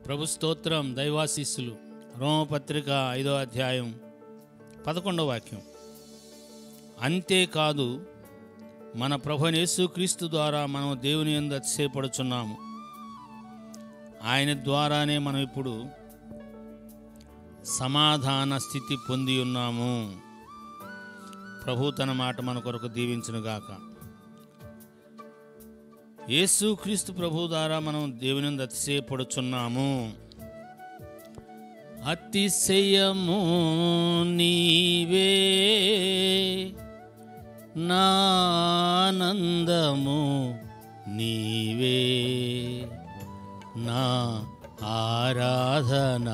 ప్రభు స్తోత్రం. దైవాశీస్సులు. రోమపత్రిక 5వ అధ్యాయం 11వ వాక్యం. అంతేకాదు మన ప్రభువైన యేసుక్రీస్తు ద్వారా మనం దేవుని యందు అతిశయపడుచున్నాము. ఆయన ద్వారానే మనం ఇప్పుడు సమాధాన స్థితి పొంది ఉన్నాము. ప్రభు తన మాట మన కొరకు దీవించునుగాక. యేసుక్రీస్తు ప్రభు ద్వారా మనం దేవుని యందు అతిశయపడుచున్నాము. అతిశయము నీవే, నానందము నీవే, నా ఆరాధన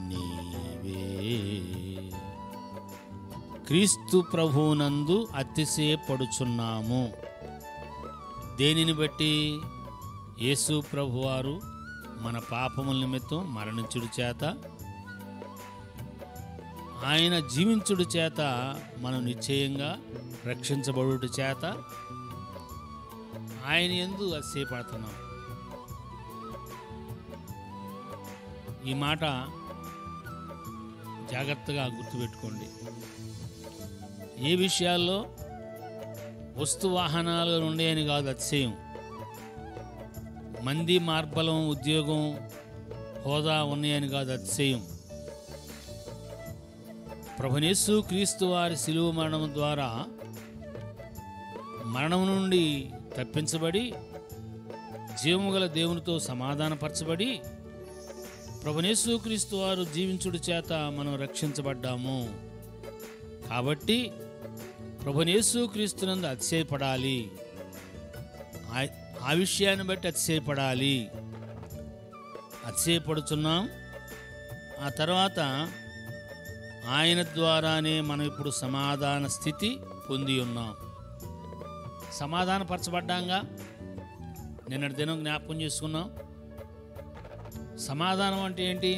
నీవే. క్రీస్తు ప్రభువునందు అతిశయపడుచున్నాము. దేనిని బట్టి? యేసు ప్రభువారు మన పాపముల నిమిత్తం మరణించుడు చేత, ఆయన జీవించుడు చేత మనం నిశ్చయంగా రక్షించబడుట చేత ఆయన యందు అతిశయపడుతున్నాం. ఈ మాట జాగ్రత్తగా గుర్తుపెట్టుకోండి. ఏ విషయాల్లో? వస్తు వాహనాలు ఉండేయని కాదు అతిశయం. మంది మార్బలం, ఉద్యోగం, హోదా ఉన్నాయని కాదు అతిశయం. ప్రభువైన యేసుక్రీస్తు వారి శిలువ మరణం ద్వారా మరణం నుండి తప్పించబడి జీవము గల దేవునితో సమాధానపరచబడి ప్రభువైన యేసుక్రీస్తు వారు జీవించుడు చేత మనం రక్షించబడ్డాము. కాబట్టి ప్రభువైన యేసుక్రీస్తునందు అతిశయపడాలి. ఆ విషయాన్ని బట్టి అతిశయపడాలి. అతిశయపడుచున్నాం. ఆ తర్వాత ఆయన ద్వారానే మనం ఇప్పుడు సమాధాన స్థితి పొంది ఉన్నాం. సమాధానపరచబడ్డాంగా. నిన్నటి దినం జ్ఞాపకం చేసుకున్నాం. సమాధానం అంటే ఏంటి?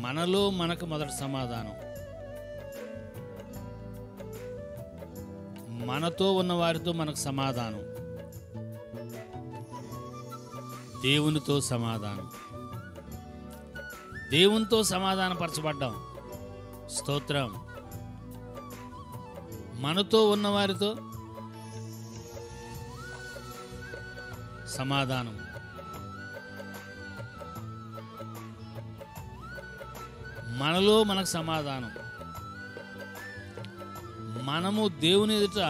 మనలో మనకు మొదటి సమాధానం. మనతో ఉన్న వారితో మనకు సమాధానం. దేవునితో సమాధానం. దేవునితో సమాధానపరచబడ్డాం. స్తోత్రం. మనతో ఉన్నవారితో సమాధానం. మనలో మనకు సమాధానం. మనము దేవుని ఎదుట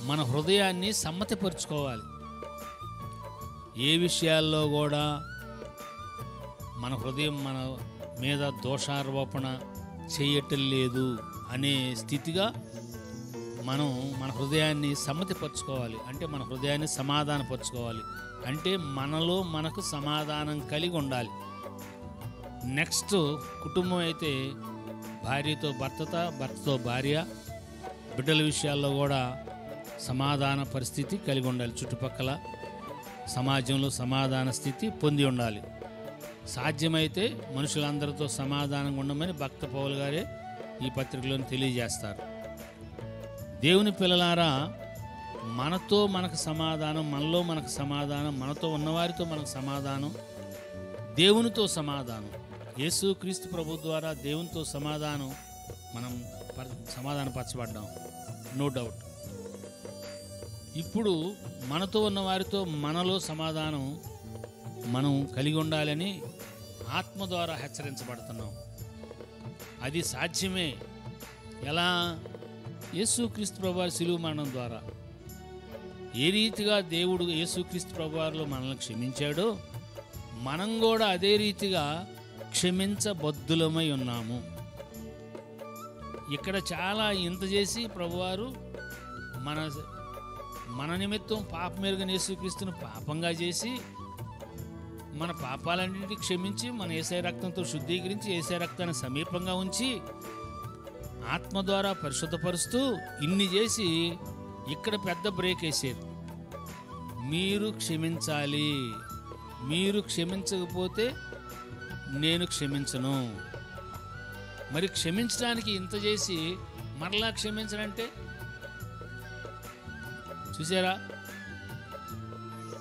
మన హృదయాన్ని సమ్మతిపరుచుకోవాలి. ఏ విషయాల్లో కూడా మన హృదయం మన మీద దోషారోపణ చేయటం లేదు అనే స్థితిగా మనం మన హృదయాన్ని సమ్మతిపరుచుకోవాలి. అంటే మన హృదయాన్ని సమాధానపరుచుకోవాలి. అంటే మనలో మనకు సమాధానం కలిగి ఉండాలి. నెక్స్ట్ కుటుంబం అయితే భార్యతో భర్తతో భార్య, బిడ్డల విషయాల్లో కూడా సమాధాన పరిస్థితి కలిగి ఉండాలి. చుట్టుపక్కల సమాజంలో సమాధాన స్థితి పొంది ఉండాలి. సాధ్యమైతే మనుషులందరితో సమాధానంగా ఉండమని భక్త పౌలు గారే ఈ పత్రికలో తెలియజేస్తారు. దేవుని పిల్లలారా, మనతో మనకు సమాధానం, మనలో మనకు సమాధానం, మనతో ఉన్నవారితో మనకు సమాధానం, దేవునితో సమాధానం. యేసుక్రీస్తు ప్రభు ద్వారా దేవునితో సమాధానం మనం సమాధానపరచబడ్డాం. No doubt. ఇప్పుడు మనతో ఉన్న వారితో మనలో సమాధానం మనం కలిగి ఉండాలని ఆత్మ ద్వారా హెచ్చరించబడుతున్నాం. అది సాధ్యమే. ఎలా? యేసుక్రీస్తు ప్రభువారి శిలువ మరణం ద్వారా. ఏ రీతిగా దేవుడు యేసుక్రీస్తు ప్రభువారిలో మనల్ని క్షమించాడో మనం కూడా అదే రీతిగా క్షమించబద్దులమై ఉన్నాము. ఇక్కడ చాలా ఇంత చేసి ప్రభువారు మన నిమిత్తం పాపమెరుగని యేసుక్రీస్తును పాపంగా చేసి మన పాపాలన్నింటినీ క్షమించి మన యేసయ్య రక్తంతో శుద్ధీకరించి యేసయ్య రక్తాన్ని సమీపంగా ఉంచి ఆత్మ ద్వారా పరిశుద్ధపరుస్తూ ఇన్ని చేసి ఇక్కడ పెద్ద బ్రేక్ వేసారు. మీరు క్షమించాలి. మీరు క్షమించకపోతే నేను క్షమించను. మరి క్షమించడానికి ఇంత చేసి మరలా క్షమించడంటే చూసారా?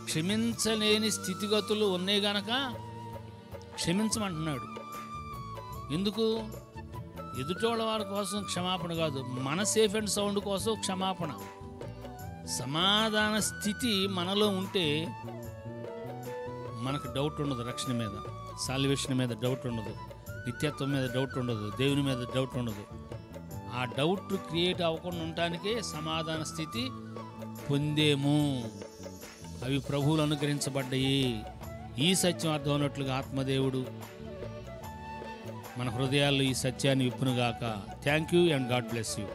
క్షమించలేని స్థితిగతులు ఉన్నాయి గనక క్షమించమంటున్నాడు. ఎందుకు? ఎదుటోళ్ళ వారి కోసం క్షమాపణ కాదు, మన సేఫ్ అండ్ సౌండ్ కోసం క్షమాపణ. సమాధాన స్థితి మనలో ఉంటే మనకు డౌట్ ఉండదు, రక్షణ మీద, సాల్వేషన్ మీద డౌట్ ఉండదు, నిత్యత్వం మీద డౌట్ ఉండదు, దేవుని మీద డౌట్ ఉండదు. ఆ డౌట్ క్రియేట్ అవ్వకుండా ఉండటానికే సమాధాన స్థితి పొందేము. అవి ప్రభువులు అనుగ్రహించబడ్డాయి. ఈ సత్యం అర్థం అన్నట్లుగా ఆత్మదేవుడు మన హృదయాల్లో ఈ సత్యాన్ని విప్పునుగాక. Thank you and God bless you.